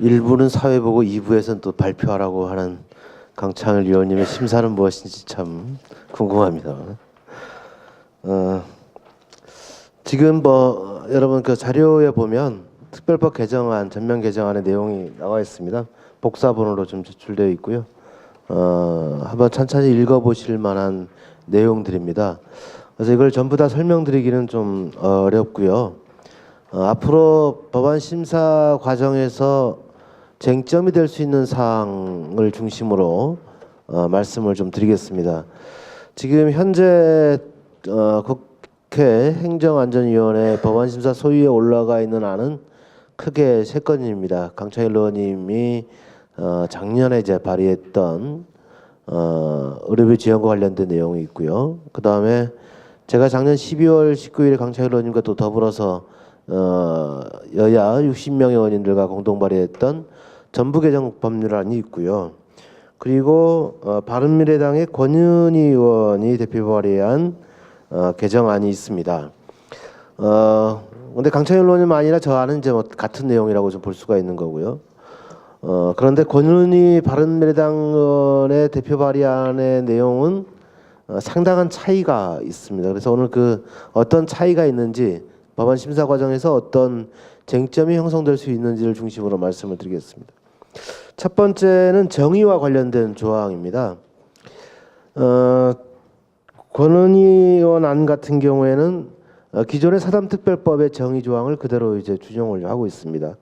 1부는 사회보고 2부에서는 또 발표하라고 하는 강창일 위원님의 심사는 무엇인지 참 궁금합니다. 지금 여러분 그 자료에 보면 특별법 개정안, 전면 개정안의 내용이 나와 있습니다. 복사본으로 좀 제출되어 있고요. 한번 천천히 읽어보실 만한 내용들입니다. 그래서 이걸 전부 다 설명드리기는 좀 어렵고요. 앞으로 법안 심사 과정에서 쟁점이 될 수 있는 사항을 중심으로 말씀을 좀 드리겠습니다. 지금 현재 국회 행정안전위원회 법안심사 소위에 올라가 있는 안은 크게 세 건입니다. 강창일 의원님이 작년에 이제 발의했던 의료비 지원과 관련된 내용이 있고요. 그 다음에 제가 작년 12월 19일에 강창일 의원님과 또 더불어서 여야 60명의 의원님들과 공동 발의했던 전부 개정 법률안이 있고요. 그리고 바른미래당의 권은희 의원이 대표 발의한 개정안이 있습니다. 근데 강창일 의원님 아니라 저 안은 이제 같은 내용이라고 좀 볼 수가 있는 거고요. 그런데 권은희 바른미래당 의원의 대표 발의안의 내용은 상당한 차이가 있습니다. 그래서 오늘 그 어떤 차이가 있는지 법안 심사 과정에서 어떤 쟁점이 형성될 수 있는지를 중심으로 말씀을 드리겠습니다. 첫 번째는 정의와 관련된 조항입니다. 권은희 의원 안 같은 경우에는 기존의 사담특별법의 정의 조항을 그대로 이제 준용을 하고 있습니다.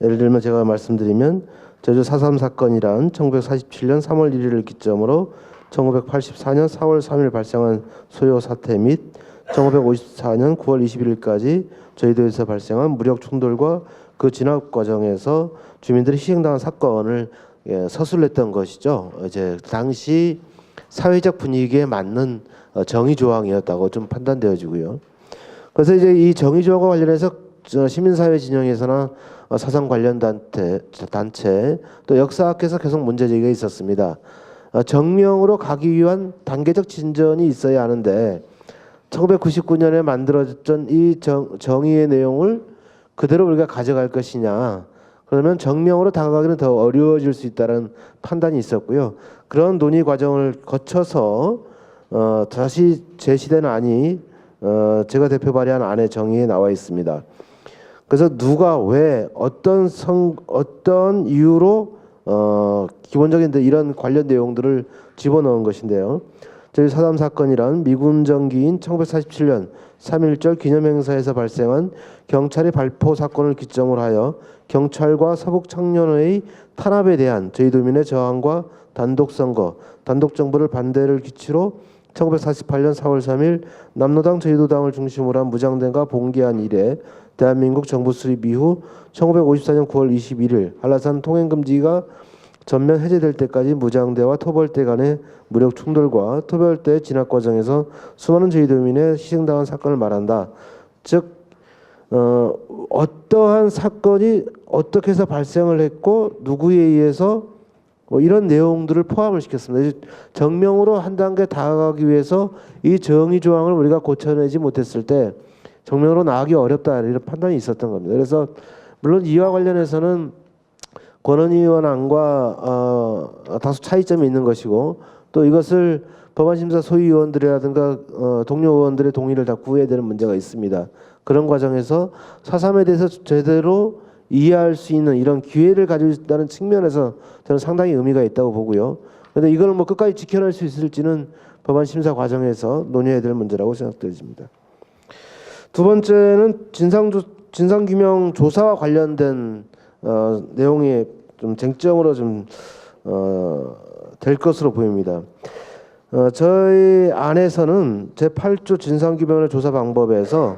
예를 들면 제가 말씀드리면 제주 4.3 사건이란 1947년 3월 1일을 기점으로 1984년 4월 3일 발생한 소요 사태 및 1954년 9월 21일까지 저희도에서 발생한 무력 충돌과 그 진압 과정에서 주민들이 희생당한 사건을 서술했던 것이죠. 이제 당시 사회적 분위기에 맞는 정의 조항이었다고 좀 판단되어지고요. 그래서 이제 이 정의 조항과 관련해서 시민사회 진영에서나 사상 관련 단체 또 역사학에서 계속 문제제기가 있었습니다. 정명으로 가기 위한 단계적 진전이 있어야 하는데 1999년에 만들어졌던 이 정의의 내용을 그대로 우리가 가져갈 것이냐, 그러면 정명으로 다가가기는 더 어려워질 수 있다는 판단이 있었고요. 그런 논의 과정을 거쳐서 다시 제시된 안이 제가 대표 발의한 안의 정의에 나와 있습니다. 그래서 누가 왜 어떤 이유로 기본적인 이런 관련 내용들을 집어넣은 것인데요. 저희 4.3 사건이란 미군 정기인 1947년 3.1절 기념행사에서 발생한 경찰의 발포 사건을 기점으로 하여 경찰과 서북청년회의 탄압에 대한 저희도민의 저항과 단독선거, 단독정부를 반대를 기치로 1948년 4월 3일 남로당 저희도당을 중심으로 한 무장대가 봉기한 이래 대한민국 정부 수립 이후 1954년 9월 21일 한라산 통행금지가 전면 해제될 때까지 무장대와 토벌대 간의 무력 충돌과 토벌대 진압 과정에서 수많은 저희도민의 희생당한 사건을 말한다. 즉 어떠한 사건이 어떻게 해서 발생을 했고 누구에 의해서 이런 내용들을 포함을 시켰습니다. 정명으로 한 단계 다가가기 위해서 이 정의 조항을 우리가 고쳐내지 못했을 때 정명으로 나가기 어렵다 이런 판단이 있었던 겁니다. 그래서 물론 이와 관련해서는 권은희 의원 안과 다소 차이점이 있는 것이고 또 이것을 법안심사 소위원들이라든가 동료 의원들의 동의를 다 구해야 되는 문제가 있습니다. 그런 과정에서 4.3에 대해서 제대로 이해할 수 있는 이런 기회를 가지고 있다는 측면에서 저는 상당히 의미가 있다고 보고요. 그런데 이걸 끝까지 지켜낼 수 있을지는 법안 심사 과정에서 논의해야 될 문제라고 생각되어집니다. 두 번째는 진상규명 조사와 관련된 내용이 좀 쟁점으로 좀 될 것으로 보입니다. 저희 안에서는 제8조 진상규명의 조사 방법에서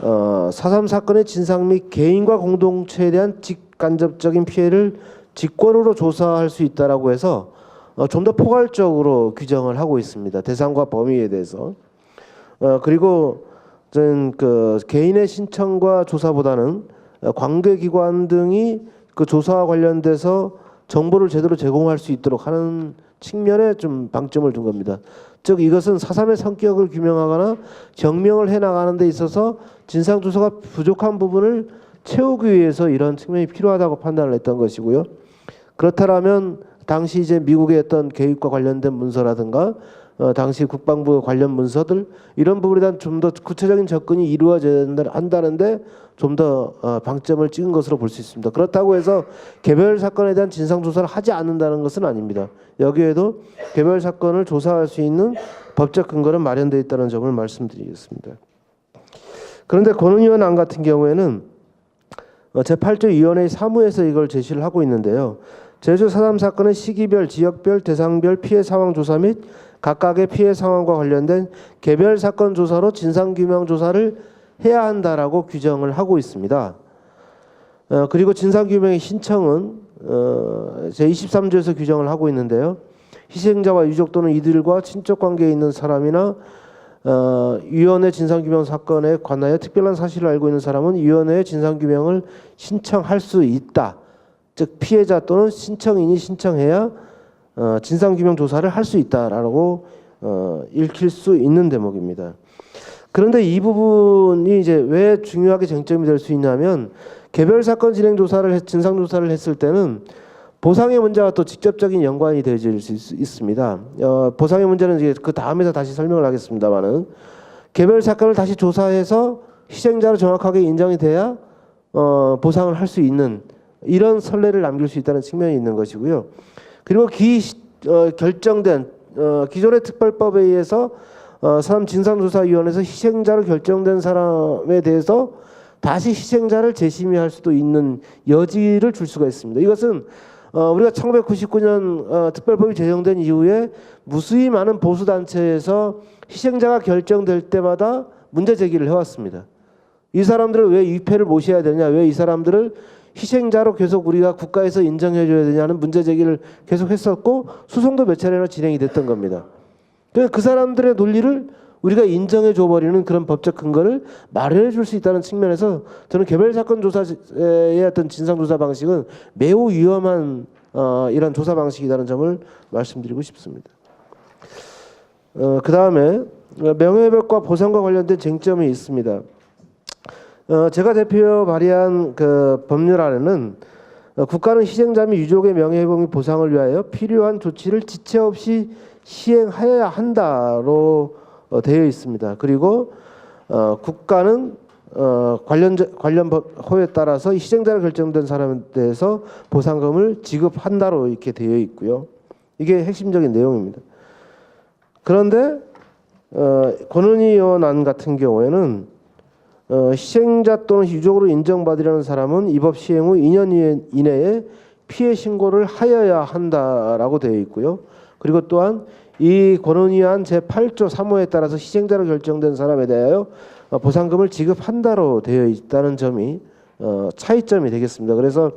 4.3 사건의 진상 및 개인과 공동체에 대한 직간접적인 피해를 직권으로 조사할 수 있다라고 해서 좀 더 포괄적으로 규정을 하고 있습니다. 대상과 범위에 대해서. 그리고 저는 그 개인의 신청과 조사보다는 관계기관 등이 그 조사와 관련돼서 정보를 제대로 제공할 수 있도록 하는 측면에 좀 방점을 둔 겁니다. 즉 이것은 4.3의 성격을 규명하거나 증명을 해나가는 데 있어서 진상조사가 부족한 부분을 채우기 위해서 이런 측면이 필요하다고 판단을 했던 것이고요. 그렇다면 당시 이제 미국의 어떤 개입과 관련된 문서라든가 당시 국방부 관련 문서들 이런 부분에 대한 좀 더 구체적인 접근이 이루어져야 한다는데 좀 더 방점을 찍은 것으로 볼 수 있습니다. 그렇다고 해서 개별 사건에 대한 진상조사를 하지 않는다는 것은 아닙니다. 여기에도 개별 사건을 조사할 수 있는 법적 근거는 마련되어 있다는 점을 말씀드리겠습니다. 그런데 권은 의원 안 같은 경우에는 제8조 위원회 사무에서 이걸 제시를 하고 있는데요. 제주 4.3 사건의 시기별, 지역별, 대상별 피해 상황 조사 및 각각의 피해 상황과 관련된 개별 사건 조사로 진상규명 조사를 해야 한다라고 규정을 하고 있습니다. 그리고 진상규명의 신청은 제23조에서 규정을 하고 있는데요. 희생자와 유족 또는 이들과 친족 관계에 있는 사람이나 위원회 진상규명 사건에 관하여 특별한 사실을 알고 있는 사람은 위원회에 진상규명을 신청할 수 있다. 즉 피해자 또는 신청인이 신청해야 진상규명 조사를 할 수 있다라고 읽힐 수 있는 대목입니다. 그런데 이 부분이 이제 왜 중요하게 쟁점이 될 수 있냐면 개별 사건 진행 조사를 진상 조사를 했을 때는 보상의 문제와 또 직접적인 연관이 되어질 수 있습니다. 보상의 문제는 이제 그 다음에서 다시 설명을 하겠습니다만은 개별 사건을 다시 조사해서 희생자로 정확하게 인정이 돼야 보상을 할 수 있는 이런 선례를 남길 수 있다는 측면이 있는 것이고요. 그리고 결정된 기존의 특별법에 의해서 사람 진상조사위원회에서 희생자로 결정된 사람에 대해서 다시 희생자를 재심의할 수도 있는 여지를 줄 수가 있습니다. 이것은 우리가 1999년 특별법이 제정된 이후에 무수히 많은 보수단체에서 희생자가 결정될 때마다 문제 제기를 해왔습니다. 이 사람들을 왜 위패를 모셔야 되냐, 왜 이 사람들을 희생자로 계속 우리가 국가에서 인정해줘야 되냐는 문제 제기를 계속 했었고 소송도 몇 차례나 진행이 됐던 겁니다. 그 사람들의 논리를 우리가 인정해 줘버리는 그런 법적 근거를 마련해 줄 수 있다는 측면에서 저는 개별 사건 조사의 어떤 진상조사 방식은 매우 위험한 이런 조사 방식이라는 점을 말씀드리고 싶습니다. 그 다음에 명예회복과 보상과 관련된 쟁점이 있습니다. 제가 대표 발의한 그 법률안에는 국가는 희생자 및 유족의 명예회복 및 보상을 위하여 필요한 조치를 지체 없이 시행하여야 한다로 되어 있습니다. 그리고 국가는 관련 법호에 따라서 희생자로 결정된 사람에 대해서 보상금을 지급한다로 이렇게 되어 있고요. 이게 핵심적인 내용입니다. 그런데 권은희 의원 안 같은 경우에는 희생자 또는 유족으로 인정받으려는 사람은 이 법 시행 후 2년 이내에 피해 신고를 하여야 한다라고 되어 있고요. 그리고 또한 이 권은희안 제8조 3호에 따라서 희생자로 결정된 사람에 대하여 보상금을 지급한다로 되어 있다는 점이 차이점이 되겠습니다. 그래서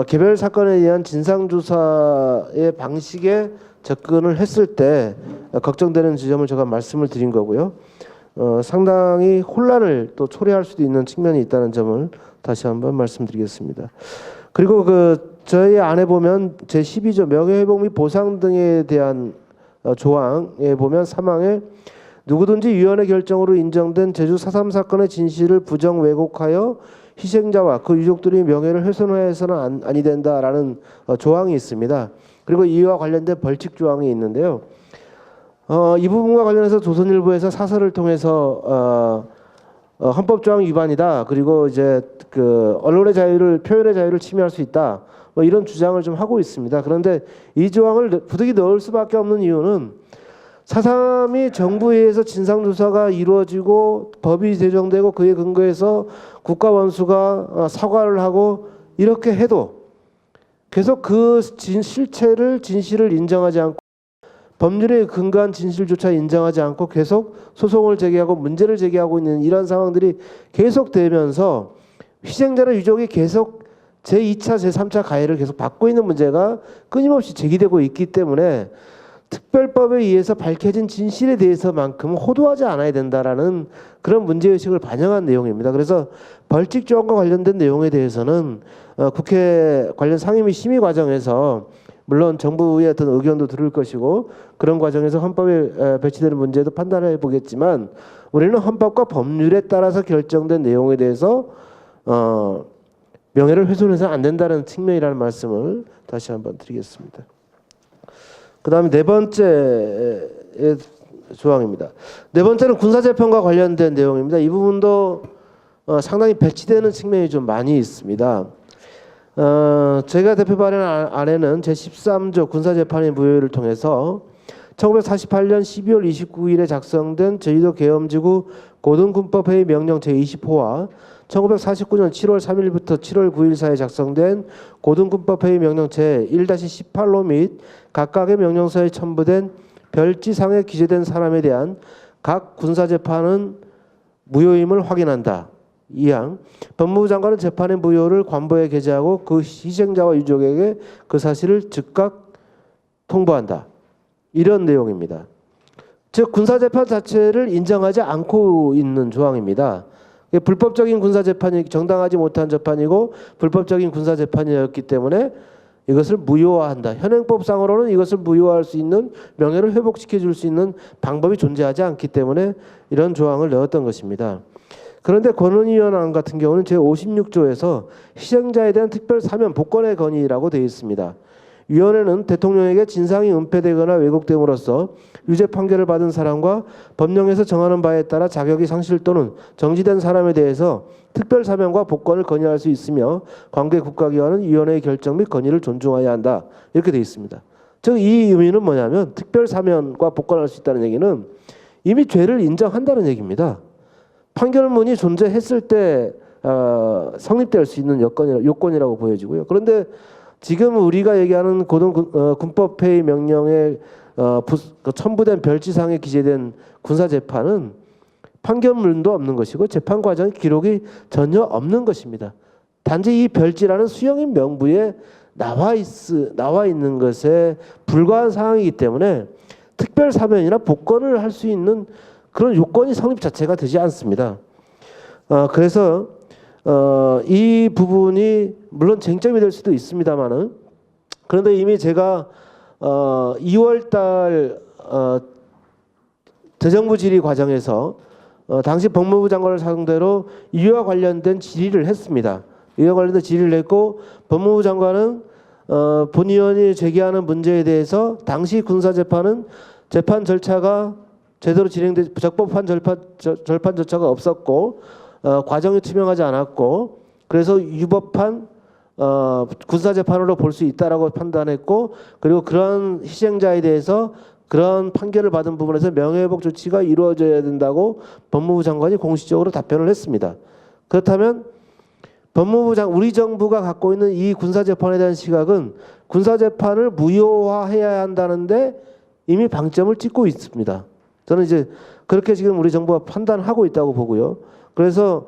개별 사건에 대한 진상조사의 방식에 접근을 했을 때 걱정되는 지점을 제가 말씀을 드린 거고요. 상당히 혼란을 또 초래할 수도 있는 측면이 있다는 점을 다시 한번 말씀드리겠습니다. 그리고 저희 안에 보면 제12조 명예회복 및 보상 등에 대한 조항에 보면 3항에 누구든지 위원회 결정으로 인정된 제주 4.3 사건의 진실을 부정 왜곡하여 희생자와 그 유족들의 명예를 훼손해서는 아니 된다라는 조항이 있습니다. 그리고 이와 관련된 벌칙 조항이 있는데요. 이 부분과 관련해서 조선일보에서 사설을 통해서 헌법 조항 위반이다. 그리고 이제 언론의 자유를 표현의 자유를 침해할 수 있다. 뭐 이런 주장을 좀 하고 있습니다. 그런데 이 조항을 부득이 넣을 수밖에 없는 이유는 4.3이 정부에 의해서 진상조사가 이루어지고 법이 제정되고 그에 근거해서 국가원수가 사과를 하고 이렇게 해도 계속 그 진실을 인정하지 않고 법률에 근거한 진실조차 인정하지 않고 계속 소송을 제기하고 문제를 제기하고 있는 이런 상황들이 계속되면서 희생자나 유족이 계속 제2차, 제3차 가해를 계속 받고 있는 문제가 끊임없이 제기되고 있기 때문에 특별법에 의해서 밝혀진 진실에 대해서만큼은 호도하지 않아야 된다라는 그런 문제의식을 반영한 내용입니다. 그래서 벌칙 조항과 관련된 내용에 대해서는 국회 관련 상임위 심의 과정에서 물론 정부의 어떤 의견도 들을 것이고 그런 과정에서 헌법에 배치되는 문제도 판단해 보겠지만 우리는 헌법과 법률에 따라서 결정된 내용에 대해서 명예를 훼손해서 안 된다는 측면이라는 말씀을 다시 한번 드리겠습니다. 그 다음에 네 번째 조항입니다. 네 번째는 군사재판과 관련된 내용입니다. 이 부분도 상당히 배치되는 측면이 좀 많이 있습니다. 제가 대표 발의한 안에는 제13조 군사재판의 무효를 통해서 1948년 12월 29일에 작성된 제주도 계엄지구 고등군법회의 명령 제20호와 1949년 7월 3일부터 7월 9일 사이에 작성된 고등군법회의 명령 제1-18호 및 각각의 명령서에 첨부된 별지상에 기재된 사람에 대한 각 군사재판은 무효임을 확인한다. 이항 법무부 장관은 재판의 무효를 관보에 게재하고 그 희생자와 유족에게 그 사실을 즉각 통보한다. 이런 내용입니다. 즉 군사재판 자체를 인정하지 않고 있는 조항입니다. 불법적인 군사재판이 정당하지 못한 재판이고 불법적인 군사재판이었기 때문에 이것을 무효화한다. 현행법상으로는 이것을 무효화할 수 있는 명예를 회복시켜 줄 수 있는 방법이 존재하지 않기 때문에 이런 조항을 넣었던 것입니다. 그런데 권은희의원 같은 경우는 제56조에서 희생자에 대한 특별 사면 복권의 건의라고 되어 있습니다. 위원회는 대통령에게 진상이 은폐되거나 왜곡됨으로써 유죄 판결을 받은 사람과 법령에서 정하는 바에 따라 자격이 상실 또는 정지된 사람에 대해서 특별 사면과 복권을 건의할 수 있으며 관계 국가기관은 위원회의 결정 및 건의를 존중해야 한다. 이렇게 되어 있습니다. 즉 이 의미는 뭐냐면 특별 사면과 복권할 수 있다는 얘기는 이미 죄를 인정한다는 얘기입니다. 판결문이 존재했을 때 성립될 수 있는 요건이라고 보여지고요. 그런데 지금 우리가 얘기하는 고등군법회의 명령에 첨부된 별지상에 기재된 군사재판은 판결문도 없는 것이고 재판 과정 기록이 전혀 없는 것입니다. 단지 이 별지라는 수용인 명부에 나와 있는 것에 불과한 사항이기 때문에 특별 사면이나 복권을 할 수 있는 그런 요건이 성립 자체가 되지 않습니다. 그래서 이 부분이 물론 쟁점이 될 수도 있습니다만은 그런데 이미 제가 2월달 대정부 질의 과정에서 당시 법무부 장관을 상대로 이와 관련된 질의를 했습니다. 이와 관련된 질의를 했고 법무부 장관은 본 의원이 제기하는 문제에 대해서 당시 군사재판은 재판 절차가 제대로 진행되지 적법한 절판 절차가 없었고 과정이 투명하지 않았고 그래서 유법한 군사재판으로 볼 수 있다라고 판단했고 그리고 그런 희생자에 대해서 그런 판결을 받은 부분에서 명예회복 조치가 이루어져야 된다고 법무부 장관이 공식적으로 답변을 했습니다. 그렇다면 우리 정부가 갖고 있는 이 군사재판에 대한 시각은 군사재판을 무효화해야 한다는데 이미 방점을 찍고 있습니다. 저는 이제 그렇게 지금 우리 정부가 판단하고 있다고 보고요. 그래서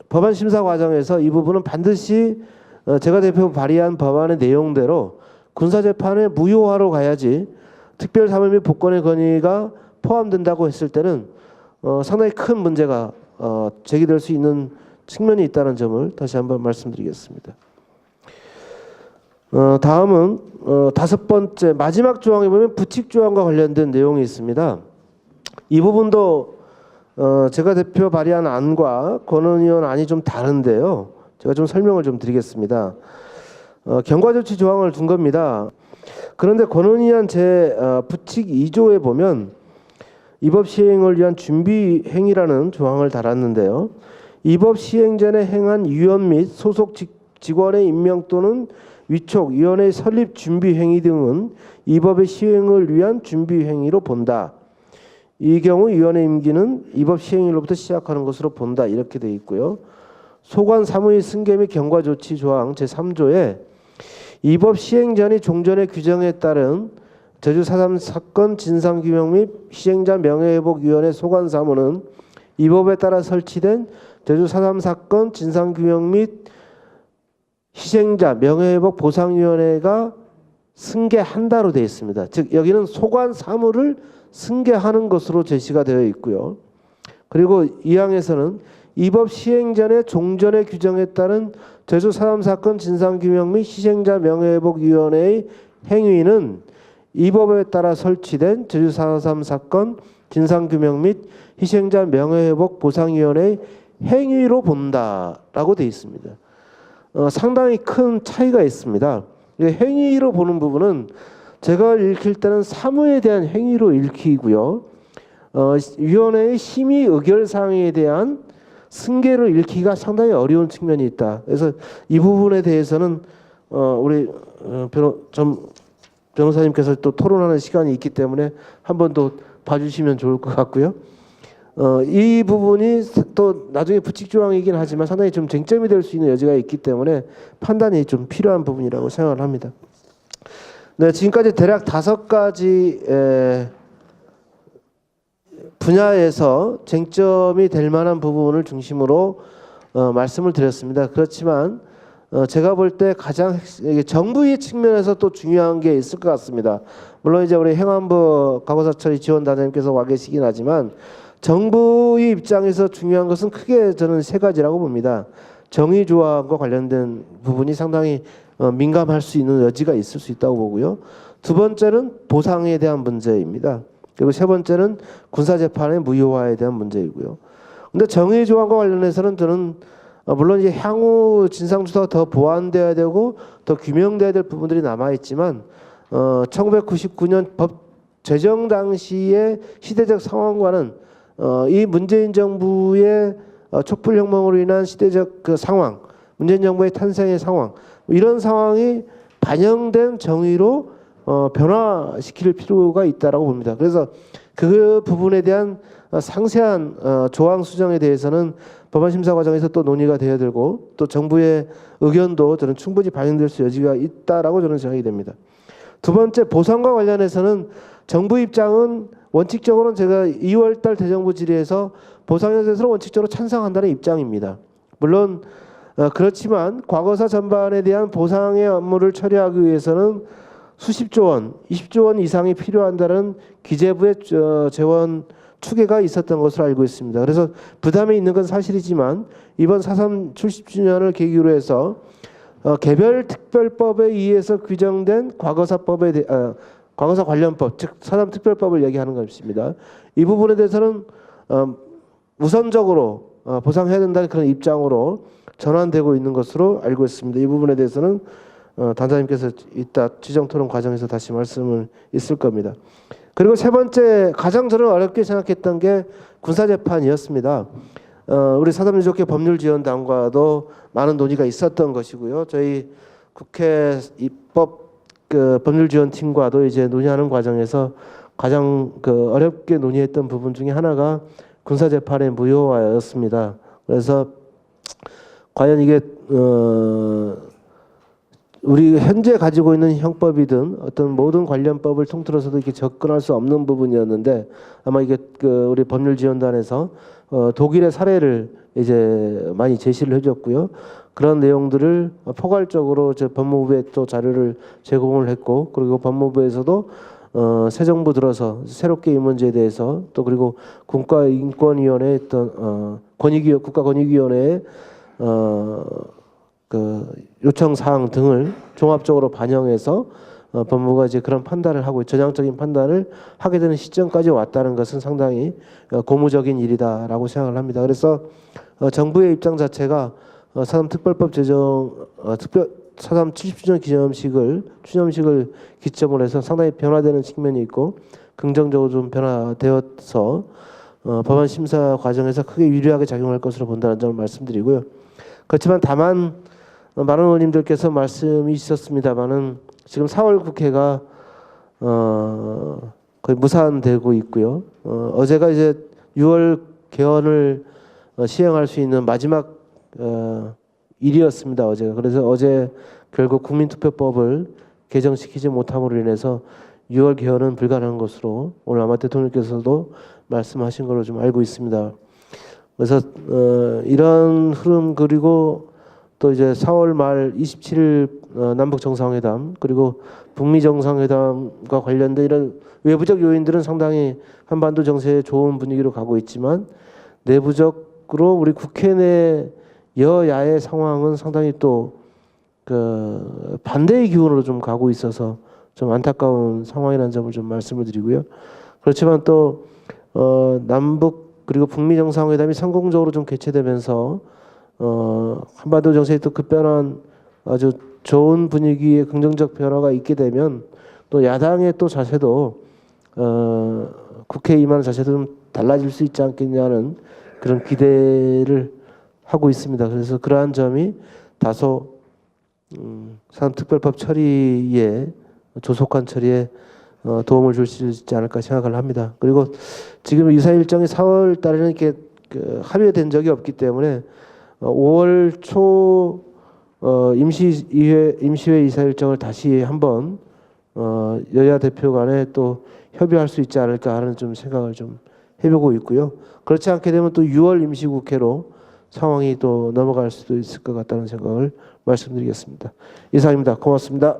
법안 심사 과정에서 이 부분은 반드시 제가 대표 발의한 법안의 내용대로 군사재판의 무효화로 가야지 특별사면 및 복권의 건의가 포함된다고 했을 때는 상당히 큰 문제가 제기될 수 있는 측면이 있다는 점을 다시 한번 말씀드리겠습니다. 다음은 다섯 번째 마지막 조항에 보면 부칙 조항과 관련된 내용이 있습니다. 이 부분도 제가 대표 발의한 안과 권은 의원 안이 좀 다른데요. 제가 좀 설명을 좀 드리겠습니다. 경과조치 조항을 둔 겁니다. 그런데 권은 의원 제 부칙 2조에 보면 이 법 시행을 위한 준비 행위라는 조항을 달았는데요. 이 법 시행 전에 행한 위원 및 소속 직원의 임명 또는 위촉, 위원회 설립 준비 행위 등은 이 법의 시행을 위한 준비 행위로 본다. 이 경우 위원회 임기는 이 법 시행일로부터 시작하는 것으로 본다. 이렇게 되어 있고요. 소관 사무의 승계 및 경과 조치 조항 제3조에 이 법 시행 전이 종전의 규정에 따른 제주 4.3 사건 진상규명 및 희생자 명예회복위원회 소관 사무는 이 법에 따라 설치된 제주 4.3 사건 진상규명 및 희생자 명예회복 보상위원회가 승계한다로 되어 있습니다. 즉 여기는 소관 사무를 승계하는 것으로 제시가 되어 있고요. 그리고 2항에서는 이 법 시행 전에 종전의 규정에 따른 제주 4.3 사건 진상규명 및 희생자 명예회복위원회의 행위는 이 법에 따라 설치된 제주 4.3 사건 진상규명 및 희생자 명예회복 보상위원회의 행위로 본다라고 되어 있습니다. 상당히 큰 차이가 있습니다. 행위로 보는 부분은 제가 읽힐 때는 사무에 대한 행위로 읽히고요. 위원회의 심의 의결사항에 대한 승계로 읽기가 상당히 어려운 측면이 있다. 그래서 이 부분에 대해서는 우리 변호사님께서 또 토론하는 시간이 있기 때문에 한 번 더 봐주시면 좋을 것 같고요. 이 부분이 또 나중에 부칙 조항이긴 하지만 상당히 좀 쟁점이 될 수 있는 여지가 있기 때문에 판단이 좀 필요한 부분이라고 생각을 합니다. 네, 지금까지 대략 5가지 분야에서 쟁점이 될 만한 부분을 중심으로 말씀을 드렸습니다. 그렇지만 제가 볼 때 가장 정부의 측면에서 또 중요한 게 있을 것 같습니다. 물론 이제 우리 행안부 과거사처리 지원단장님께서 와 계시긴 하지만 정부의 입장에서 중요한 것은 크게 저는 3가지라고 봅니다. 정의조항과 관련된 부분이 상당히 민감할 수 있는 여지가 있을 수 있다고 보고요. 2번째는 보상에 대한 문제입니다. 그리고 3번째는 군사재판의 무효화에 대한 문제이고요. 근데 정의조항과 관련해서는 저는 물론 이제 향후 진상조사가 더 보완돼야 되고 더 규명돼야 될 부분들이 남아있지만 1999년 법 제정 당시의 시대적 상황과는 이 문재인 정부의 촛불혁명으로 인한 시대적 그 상황, 문재인 정부의 탄생의 상황, 이런 상황이 반영된 정의로 변화시킬 필요가 있다라고 봅니다. 그래서 그 부분에 대한 상세한 조항 수정에 대해서는 법안 심사 과정에서 또 논의가 되어야 되고 또 정부의 의견도 저는 충분히 반영될 수 여지가 있다라고 저는 생각이 됩니다. 2번째, 보상과 관련해서는 정부 입장은 원칙적으로는 제가 2월달 대정부 질의에서 보상에 대해서는 원칙적으로 찬성한다는 입장입니다. 물론 그렇지만 과거사 전반에 대한 보상의 업무를 처리하기 위해서는 수십조 원, 20조 원 이상이 필요한다는 기재부의 재원 추계가 있었던 것으로 알고 있습니다. 그래서 부담이 있는 건 사실이지만 이번 4.3 70주년을 계기로 해서 개별 특별법에 의해서 규정된 과거사법에 과거사 관련법, 즉 4.3 특별법을 얘기하는 것입니다. 이 부분에 대해서는 우선적으로 보상해야 된다는 그런 입장으로 전환되고 있는 것으로 알고 있습니다. 이 부분에 대해서는 단장님께서 이따 지정토론 과정에서 다시 말씀을 있을 겁니다. 그리고 3번째, 가장 저는 어렵게 생각했던 게 군사재판이었습니다. 우리 사법유족회 법률지원단과도 많은 논의가 있었던 것이고요. 저희 국회 입법 법률지원팀과도 이제 논의하는 과정에서 가장 어렵게 논의했던 부분 중에 하나가 군사재판의 무효화였습니다. 그래서 과연 이게 우리 현재 가지고 있는 형법이든 어떤 모든 관련법을 통틀어서도 이렇게 접근할 수 없는 부분이었는데 아마 이게 우리 법률지원단에서 독일의 사례를 이제 많이 제시를 해줬고요. 그런 내용들을 포괄적으로 법무부에 또 자료를 제공을 했고 그리고 법무부에서도 새 정부 들어서 새롭게 이 문제에 대해서 또 그리고 국가인권위원회 했던 국가권익위원회의 요청 사항 등을 종합적으로 반영해서 법무부가 이제 그런 판단을 하고 전향적인 판단을 하게 되는 시점까지 왔다는 것은 상당히 고무적인 일이다라고 생각을 합니다. 그래서 정부의 입장 자체가 4.3 특별법 제정 4.3 70주년 추념식을 기점으로 해서 상당히 변화되는 측면이 있고 긍정적으로 좀 변화되어서 법안 심사 과정에서 크게 유리하게 작용할 것으로 본다는 점을 말씀드리고요. 그렇지만 다만 많은 의원님들께서 말씀이 있었습니다만은 지금 4월 국회가 거의 무산되고 있고요. 어제가 이제 6월 개원을 시행할 수 있는 마지막 일이었습니다. 어제가. 그래서 어제 결국 국민투표법을 개정시키지 못함으로 인해서 6월 개헌은 불가능한 것으로 오늘 아마 대통령께서도 말씀하신 걸로 좀 알고 있습니다. 그래서 이런 흐름 그리고 또 이제 4월 말 27일 남북 정상회담 그리고 북미 정상회담과 관련된 이런 외부적 요인들은 상당히 한반도 정세에 좋은 분위기로 가고 있지만 내부적으로 우리 국회 내 여야의 상황은 상당히 또 그 반대의 기운으로 좀 가고 있어서 좀 안타까운 상황이라는 점을 좀 말씀을 드리고요. 그렇지만 또 남북 그리고 북미 정상회담이 성공적으로 좀 개최되면서 한반도 정세에 또 급변한 아주 좋은 분위기의 긍정적 변화가 있게 되면 또 야당의 또 자세도 국회에 임하는 자세도 좀 달라질 수 있지 않겠냐는 그런 기대를 하고 있습니다. 그래서 그러한 점이 다소 산업특별법 처리에 조속한 처리에 도움을 줄 수 있지 않을까 생각을 합니다. 그리고 지금 이사 일정이 4월 달에는 이렇게 합의된 적이 없기 때문에 5월 초 임시회 이사 일정을 다시 한번 여야 대표 간에 또 협의할 수 있지 않을까 하는 좀 생각을 좀 해보고 있고요. 그렇지 않게 되면 또 6월 임시국회로 상황이 또 넘어갈 수도 있을 것 같다는 생각을 말씀드리겠습니다. 이상입니다. 고맙습니다.